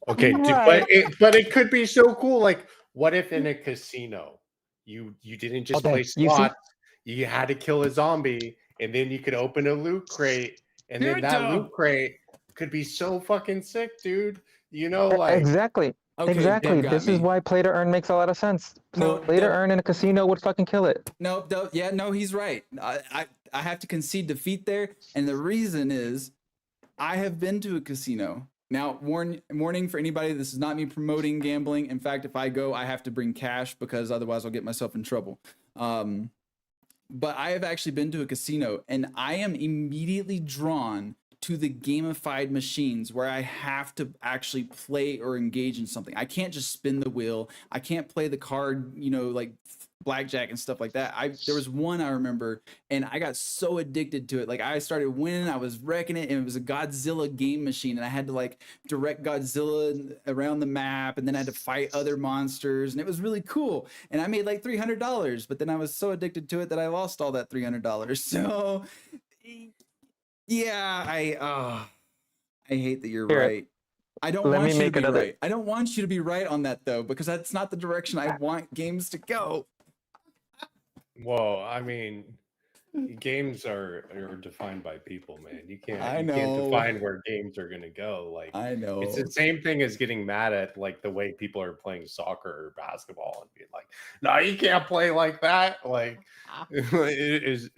Okay, right. but it could be so cool. Like, what if in a casino you didn't just play slots? You had to kill a zombie, and then you could open a loot crate, and then that loot crate could be so fucking sick, dude. Exactly. Okay, exactly. This is why play to earn makes a lot of sense. Play to earn in a casino would fucking kill it. No, he's right. I have to concede defeat there, and the reason is I have been to a casino. Now, warning for anybody, this is not me promoting gambling. In fact, if I go, I have to bring cash because otherwise I'll get myself in trouble. But I have actually been to a casino, and I am immediately drawn to the gamified machines where I have to actually play or engage in something. I can't just spin the wheel. I can't play the card, like blackjack and stuff like that. There was one I remember, and I got so addicted to it. Like, I started winning, I was wrecking it, and it was a Godzilla game machine, and I had to direct Godzilla around the map, and then I had to fight other monsters, and it was really cool. And I made like $300, but then I was so addicted to it that I lost all that $300. So yeah, I hate that you're right. I don't want you to be right. I don't want you to be right on that though, because that's not the direction I want games to go. Well, I mean, games are defined by people, man. You can't define where games are gonna go. Like, I know it's the same thing as getting mad at the way people are playing soccer or basketball and being like, "No, you can't play like that." Like, it is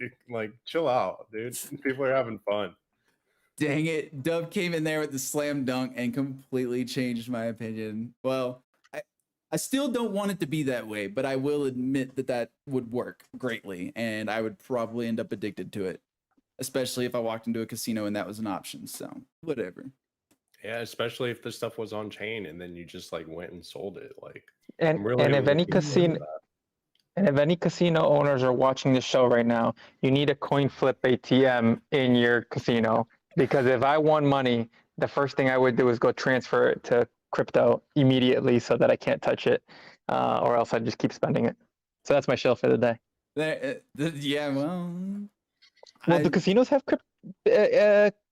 chill out, dude. People are having fun. Dang it, Dub came in there with the slam dunk and completely changed my opinion. Well, I still don't want it to be that way, but I will admit that would work greatly, and I would probably end up addicted to it, especially if I walked into a casino and that was an option. So whatever. Yeah, especially if the stuff was on chain and then you just if any casino owners are watching this show right now, you need a coin flip ATM in your casino, because if I won money, the first thing I would do is go transfer it to crypto immediately so that I can't touch it, or else I'd just keep spending it. So that's my shill for the day. Yeah, well, Well, do casinos have crypto?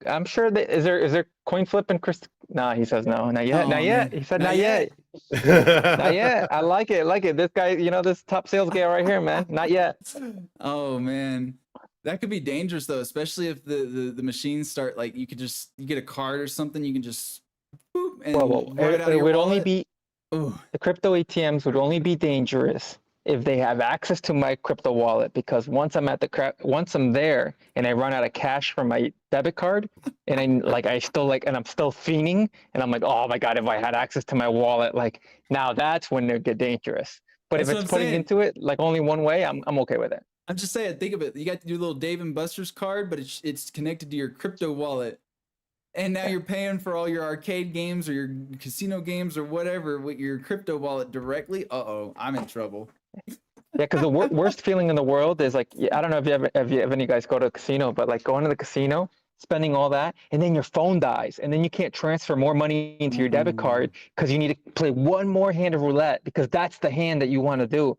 I'm sure that is there coin flip and Chris? Nah, he says no, not yet, oh, not yet. man. He said Not not yet, not yet. I like it, like it. This guy, this top sales guy right here, man. Not yet. Oh man, that could be dangerous though, especially if the machines start like you get a card or something, you can just boop and Well, right out of it your would wallet. only be Ooh. the crypto ATMs would only be dangerous if they have access to my crypto wallet, because once I'm there and I run out of cash from my debit card and I'm still fiending and I'm like, oh my God, if I had access to my wallet, like now that's when they get dangerous. But That's if what it's I'm putting saying. into it like only one way, I'm okay with it. I'm just saying, think of it. You got your little Dave and Buster's card, but it's connected to your crypto wallet. And now you're paying for all your arcade games or your casino games or whatever with your crypto wallet directly. Uh-oh, I'm in trouble. Yeah, because the worst feeling in the world is like, I don't know if any of you guys go to a casino, but like going to the casino, spending all that, and then your phone dies, and then you can't transfer more money into your debit card because you need to play one more hand of roulette because that's the hand that you want to do,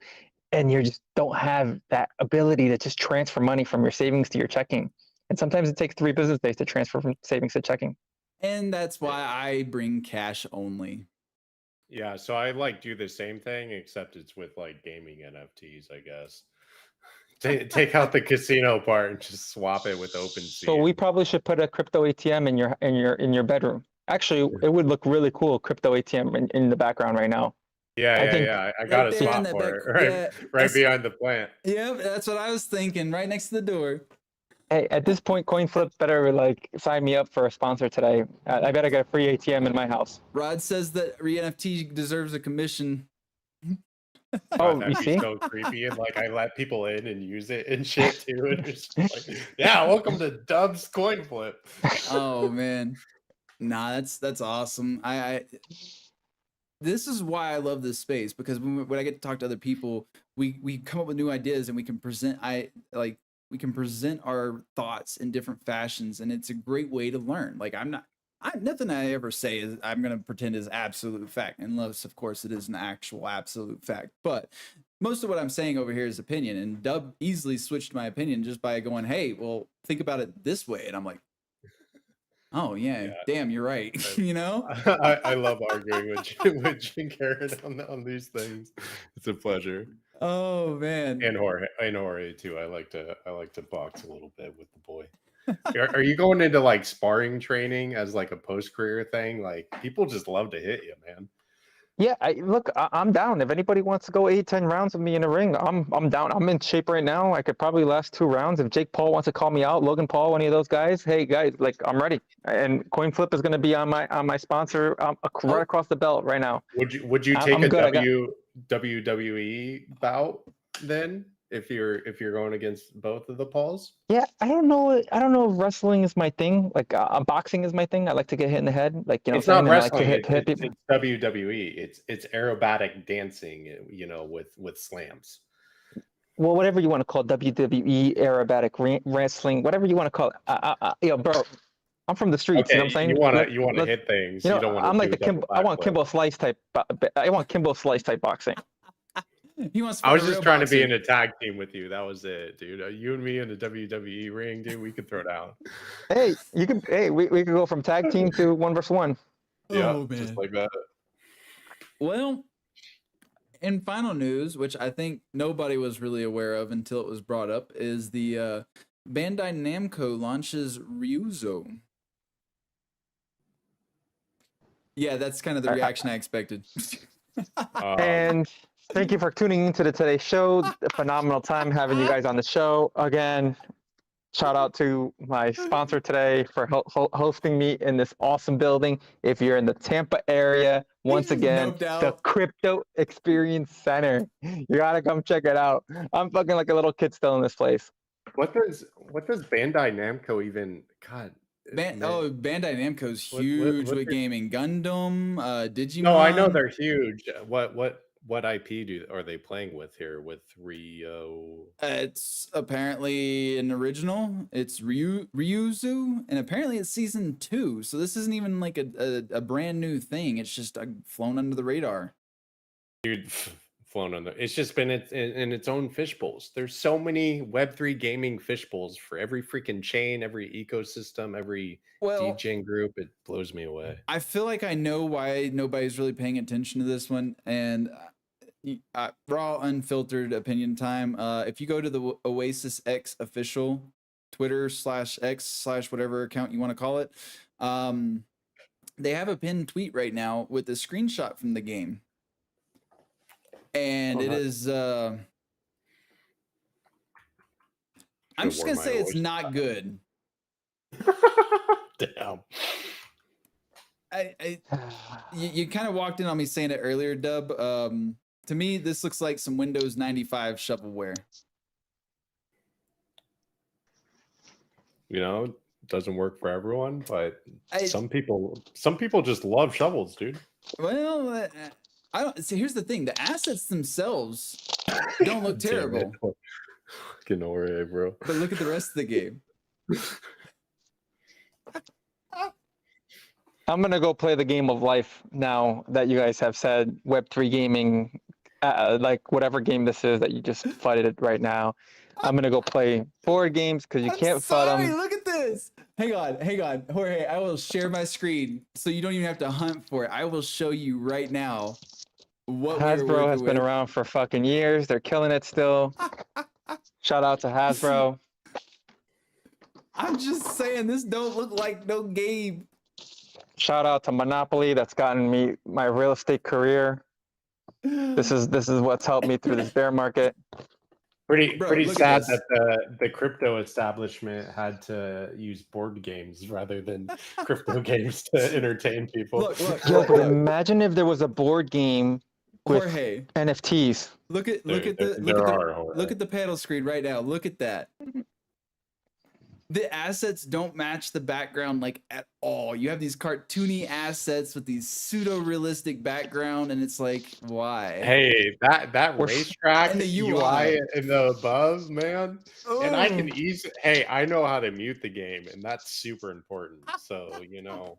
and you just don't have that ability to just transfer money from your savings to your checking. And sometimes it takes 3 business days to transfer from savings to checking. And that's why I bring cash only. Yeah, so I like do the same thing, except it's with like gaming NFTs, I guess. Take out the casino part and just swap it with OpenSea. So we probably should put a crypto ATM in your bedroom. Actually, it would look really cool, crypto ATM in the background right now. Yeah. I got a spot for it right behind the plant. Yeah, that's what I was thinking, right next to the door. Hey, at this point, CoinFlip better like sign me up for a sponsor today. I better get a free ATM in my house. Rod says that NFT deserves a commission. Oh, that'd you be see? so creepy, and like I let people in and use it and shit too. And it's just like, yeah, welcome to Dub's Coin Flip. Oh man, nah, that's awesome. This is why I love this space, because when I get to talk to other people, we come up with new ideas and we can present we can present our thoughts in different fashions, and it's a great way to learn. Like nothing I ever say is I'm gonna pretend is absolute fact, unless of course it is an actual absolute fact. But most of what I'm saying over here is opinion, and Dub easily switched my opinion just by going, "Hey, well, think about it this way," and I'm like, "Oh yeah. Damn, you're right." You know? I love arguing with Jared on these things. It's a pleasure. Oh man. And Jorge too. I like to box a little bit with the boy. Are you going into like sparring training as like a post-career thing? Like people just love to hit you, man. Yeah, I'm down. If anybody wants to go 8-10 rounds with me in a ring, I'm down. I'm in shape right now. I could probably last 2 rounds. If Jake Paul wants to call me out, Logan Paul, any of those guys, hey guys, like I'm ready. And CoinFlip is going to be on my sponsor right across the belt right now. Would you take WWE bout then if you're going against both of the Pauls? Yeah, I don't know if wrestling is my thing. Like boxing is my thing. I like to get hit in the head. Like it's not wrestling. It's WWE. It's aerobatic dancing. With slams. Well, whatever you want to call WWE, aerobatic wrestling, whatever you want to call it. Bro, I'm from the streets. Okay, you know what I'm saying? You want to hit things. You don't want to. I'm like I want Kimbo Slice type. I want Kimbo Slice type boxing. I was just trying to be in a tag team with you. That was it, dude. You and me in the WWE ring, dude. We could throw down. Hey, you could. Hey, we could go from tag team to 1 versus 1. Yeah, just like that. Well, in final news, which I think nobody was really aware of until it was brought up, is the Bandai Namco launches Ryuzo. Yeah, that's kind of the reaction I expected. And thank you for tuning into today's show. A phenomenal time having you guys on the show. Again, shout out to my sponsor today for hosting me in this awesome building. If you're in the Tampa area, once again, the Crypto Experience Center. You gotta come check it out. I'm fucking like a little kid still in this place. What does Bandai Namco even? God. Bandai Namco's huge with gaming. Gundam, Digimon. No, I know they're huge. What what IP are they playing with here with Rio? It's apparently an original. It's Ryuzu, and apparently it's season 2. So this isn't even like a brand new thing. It's just flown under the radar. Dude, flown on the. It's just been in its own fishbowls. There's so many Web3 gaming fishbowls for every freaking chain, every ecosystem, every DJing group. It blows me away. I feel like I know why nobody's really paying attention to this one, and raw, unfiltered opinion time. If you go to the Oasis X official Twitter /X/ whatever account you want to call it, they have a pinned tweet right now with a screenshot from the game. And it is I'm just gonna say it's not good. Damn. You kind of walked in on me saying it earlier, Dub. To me, this looks like some Windows 95 shovelware. You know, doesn't work for everyone, but some people just love shovels, dude. Well, I don't see. Here's the thing: the assets themselves don't look terrible. Fucking alright, bro. But look at the rest of the game. I'm gonna go play the game of life now that you guys have said Web3 gaming, like whatever game this is that you just flooded it right now. I'm gonna go play board games because you can't flood them. Look at this. Hang on, Jorge. I will share my screen so you don't even have to hunt for it. I will show you right now. Hasbro has been around for fucking years. They're killing it still. Shout out to Hasbro. I'm just saying, this don't look like no game. Shout out to Monopoly. That's gotten me my real estate career. This is what's helped me through this bear market. Pretty sad that the crypto establishment had to use board games rather than crypto games to entertain people. Look, imagine if there was a board game with Jorge, NFTs. Look at the panel screen right now. Look at that. The assets don't match the background like at all. You have these cartoony assets with these pseudo-realistic background, and it's like, why? Hey, that racetrack and the UI in the above, man. And I can easily. Hey, I know how to mute the game, and that's super important. So you know,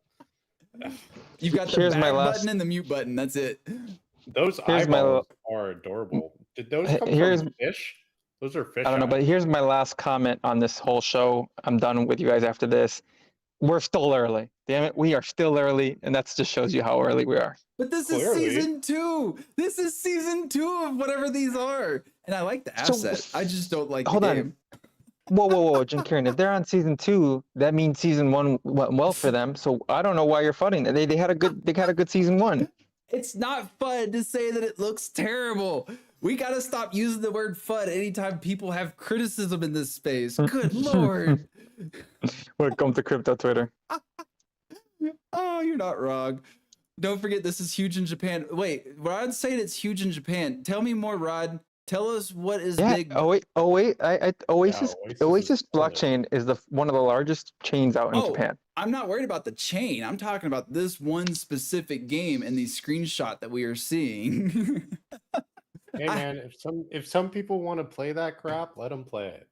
you've got the back button and the mute button. That's it. Those eyeballs are adorable. Did those come from fish? Those are fish. I don't know, but here's my last comment on this whole show. I'm done with you guys after this. We're still early. Damn it, we are still early, and that just shows you how early we are. But this is season 2. This is season 2 of whatever these are. And I like the asset. I just don't like the game. Whoa, Jim Kieran. If they're on season 2, that means season 1 went well for them. So I don't know why you're fighting. They had a good season 1. It's not fun to say that it looks terrible. We got to stop using the word FUD anytime people have criticism in this space. Good Lord. Welcome to crypto Twitter. Oh, you're not wrong. Don't forget, this is huge in Japan. Wait, Rod's saying it's huge in Japan. Tell me more, Rod. Tell us what is big. Oasis blockchain is one of the largest chains out in Japan. I'm not worried about the chain. I'm talking about this one specific game and the screenshot that we are seeing. Hey man, if some people want to play that crap, let them play it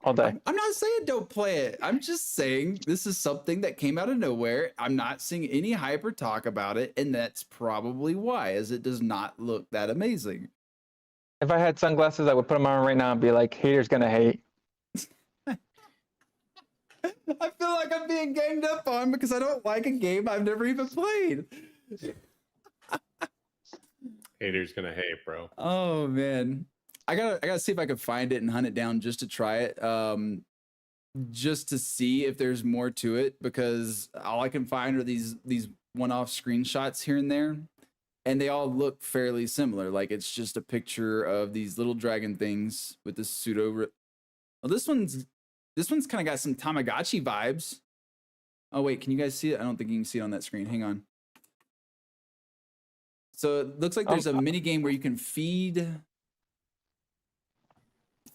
all day. I'm not saying don't play it. I'm just saying this is something that came out of nowhere. I'm not seeing any hype or talk about it, and that's probably why, as it does not look that amazing. If I had sunglasses, I would put them on right now and be like, haters gonna hate. I feel like I'm being ganged up on because I don't like a game I've never even played. Haters gonna hate, bro. Oh man, I gotta see if I can find it and hunt it down just to try it, just to see if there's more to it, because all I can find are these one-off screenshots here and there, and they all look fairly similar. Like it's just a picture of these little dragon things with this pseudo. Well, this one's kind of got some Tamagotchi vibes. Oh wait, can you guys see it? I don't think you can see it on that screen. Hang on. So it looks like there's a mini game where you can feed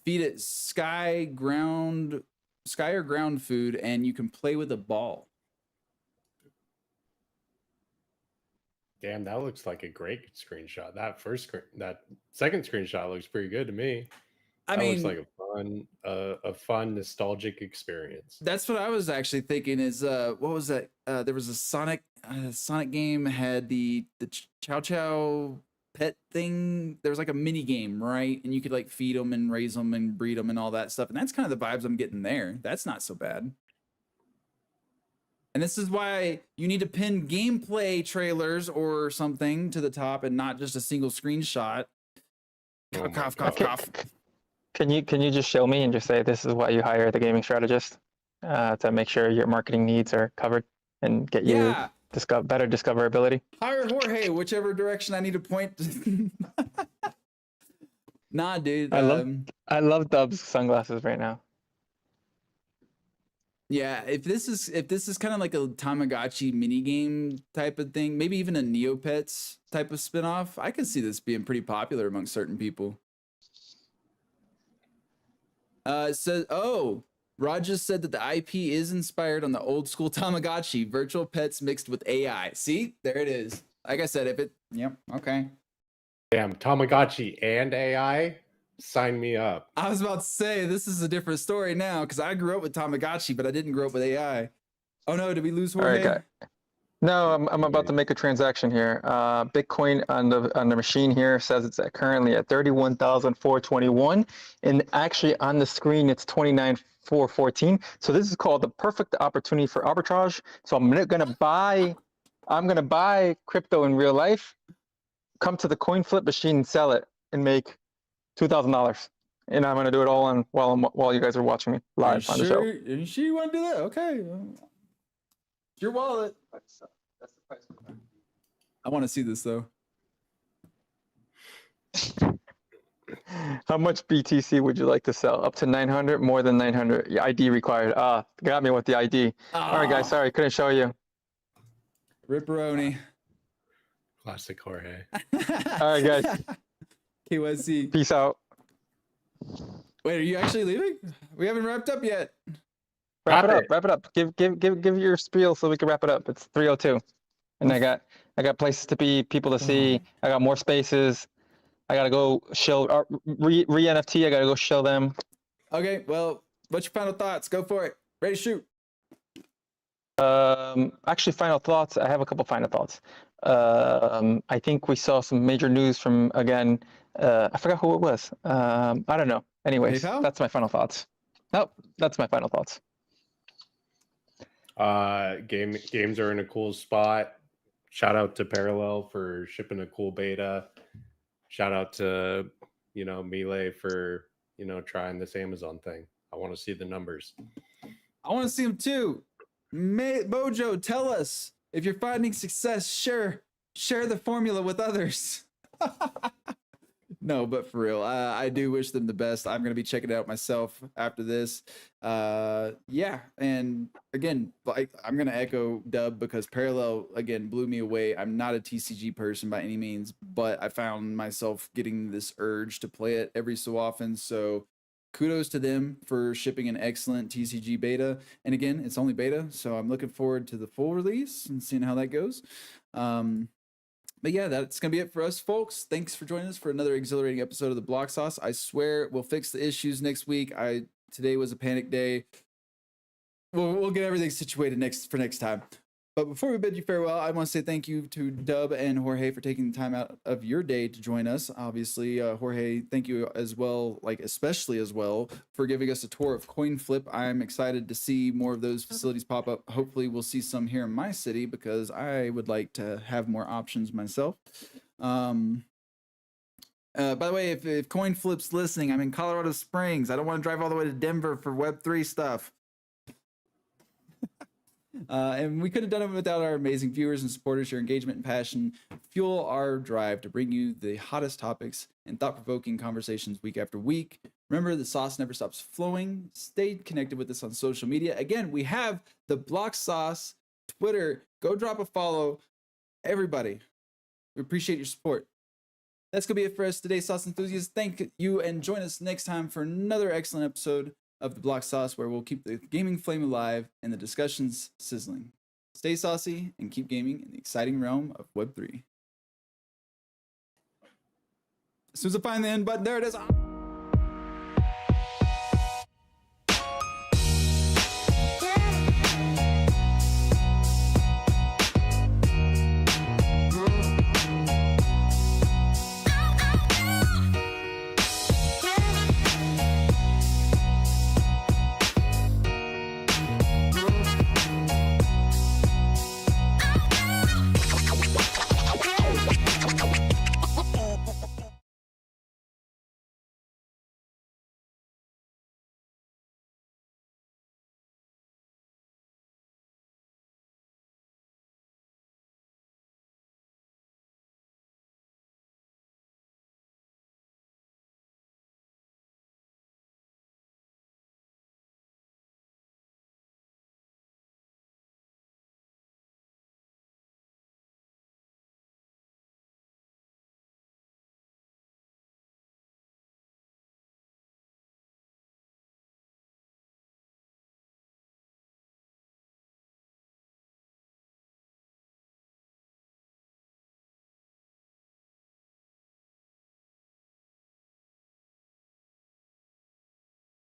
it sky or ground food, and you can play with a ball. Damn, that looks like a great screenshot. That second screenshot looks pretty good to me. I That looks mean, like a fun, nostalgic experience. that's what I was actually thinking. Is what was that? There was a Sonic game had the Chow Chow pet thing. There was like a mini game, right? And you could like feed them and raise them and breed them and all that stuff. And that's kind of the vibes I'm getting there. That's not so bad. And this is why you need to pin gameplay trailers or something to the top and not just a single screenshot. Oh my Cough, God. cough. Can you just show me and just say this is why you hire the gaming strategist to make sure your marketing needs are covered and get you Yeah. better discoverability? Hire Jorge, whichever direction I need to point. Nah, dude. I love Dub's sunglasses right now. Yeah, if this is kind of like a Tamagotchi mini game type of thing, maybe even a Neopets type of spinoff, I could see this being pretty popular among certain people. It says, oh, Rod just said that the IP is inspired on the old school Tamagotchi, virtual pets mixed with AI. See, there it is. Like I said, yep, okay. Damn, Tamagotchi and AI, sign me up. I was about to say this is a different story now because I grew up with Tamagotchi, but I didn't grow up with AI. Oh no, did we lose Jorge? All right, guys. No, I'm about to make a transaction here. Bitcoin on the machine here says it's currently at 31,421, and actually on the screen it's 29,414. So this is called the perfect opportunity for arbitrage. So I'm gonna buy crypto in real life, come to the coin flip machine and sell it and make $2,000. And I'm gonna do it all on while you guys are watching me live on the show. Are you sure you want to do that? Okay. Your wallet. That's the price. I want to see this though. How much BTC would you like to sell? Up to 900, more than 900. ID required. Got me with the ID. All right, guys. Sorry, couldn't show you. Ripperoni. Classic Jorge. All right, guys. KYC. Peace out. Wait, are you actually leaving? We haven't wrapped up yet. Wrap it up. Give your spiel so we can wrap it up. It's 3:02, and I got places to be, people to see. I got more spaces. I gotta go show re NFT. I gotta go show them. Okay, well, what's your final thoughts? Go for it. Ready to shoot. Actually, final thoughts. I have a couple final thoughts. I think we saw some major news from again. I forgot who it was. I don't know. Anyways, PayPal? that's my final thoughts. Nope, that's my final thoughts. Games are in a cool spot. Shout out to Parallel for shipping a cool beta. Shout out to Melee for trying this Amazon thing. I want to see the numbers. I want to see them too. Mojo, tell us if you're finding success. Share the formula with others. No, but for real, I do wish them the best. I'm going to be checking it out myself after this. Yeah, and again, I'm going to echo Dub because Parallel, again, blew me away. I'm not a TCG person by any means, but I found myself getting this urge to play it every so often. So kudos to them for shipping an excellent TCG beta. And again, it's only beta, so I'm looking forward to the full release and seeing how that goes. But yeah, that's going to be it for us, folks. Thanks for joining us for another exhilarating episode of the Block Sauce. I swear we'll fix the issues next week. Today was a panic day. We'll get everything situated next time. But before we bid you farewell, I want to say thank you to Dub and Jorge for taking the time out of your day to join us. Obviously, Jorge, thank you as well, especially as well, for giving us a tour of CoinFlip. I'm excited to see more of those facilities pop up. Hopefully, we'll see some here in my city because I would like to have more options myself. By the way, if CoinFlip's listening, I'm in Colorado Springs. I don't want to drive all the way to Denver for Web3 stuff. And we could have done it without our amazing viewers and supporters. Your engagement and passion fuel our drive to bring you the hottest topics and thought-provoking conversations week after week. Remember, the sauce never stops flowing. Stay connected with us on social media. Again, we have the Block Sauce Twitter. Go drop a follow. Everybody, we appreciate your support. That's going to be it for us today, sauce enthusiasts. Thank you, and join us next time for another excellent episode of the Block Sauce, where we'll keep the gaming flame alive and the discussions sizzling. Stay saucy and keep gaming in the exciting realm of Web3. As soon as I find the end button, there it is.